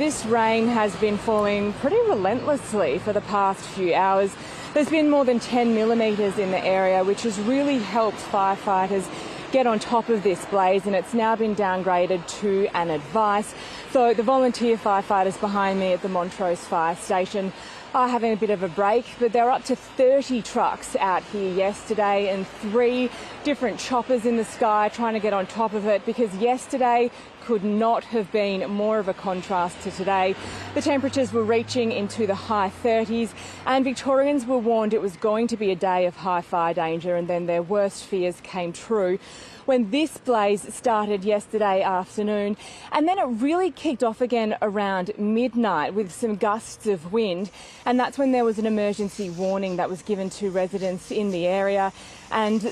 This rain has been falling pretty relentlessly for the past few hours. There's been more than 10 millimetres in the area, which has really helped firefighters get on top of this blaze, and it's now been downgraded to an advice. So the volunteer firefighters behind me at the Montrose fire station are having a bit of a break, but there were up to 30 trucks out here yesterday and 3 different choppers in the sky trying to get on top of it, because yesterday could not have been more of a contrast to today. The temperatures were reaching into the high 30s, and Victorians were warned it was going to be a day of high fire danger, and then their worst fears came true when this blaze started yesterday afternoon, and then it really kicked off again around midnight with some gusts of wind, and that's when there was an emergency warning that was given to residents in the area. And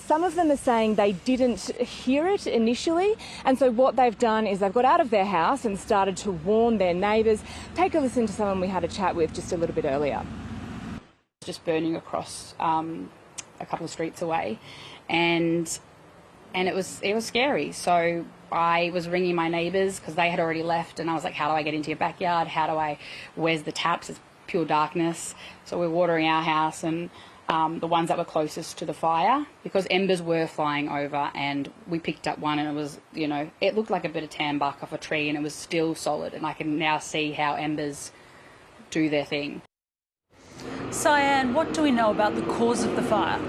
some of them are saying they didn't hear it initially, and so what they've done is they've got out of their house and started to warn their neighbours. Take a listen to someone we had a chat with just a little bit earlier. Just burning across a couple of streets away, and it was scary. So I was ringing my neighbours because they had already left, and I was like, how do I get into your backyard? Where's the taps? It's pure darkness. So we're watering our house and the ones that were closest to the fire, because embers were flying over, and we picked up one, and it was, it looked like a bit of tan bark off a tree, and it was still solid, and I can now see how embers do their thing. Cyan, what do we know about the cause of the fire?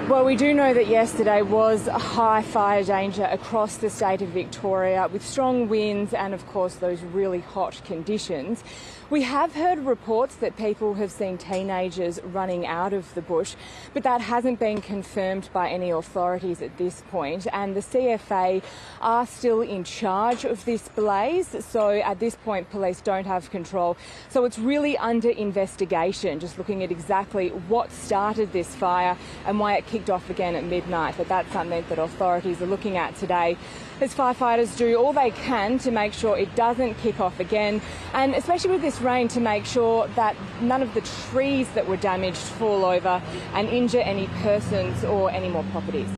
Well, we do know that yesterday was a high fire danger across the state of Victoria, with strong winds and, of course, those really hot conditions. We have heard reports that people have seen teenagers running out of the bush, but that hasn't been confirmed by any authorities at this point, and the CFA are still in charge of this blaze, so at this point police don't have control. So it's really under investigation, just looking at exactly what started this fire and why it kicked off again at midnight. But that's something that authorities are looking at today, as firefighters do all they can to make sure it doesn't kick off again, and especially with this rain, to make sure that none of the trees that were damaged fall over and injure any persons or any more properties.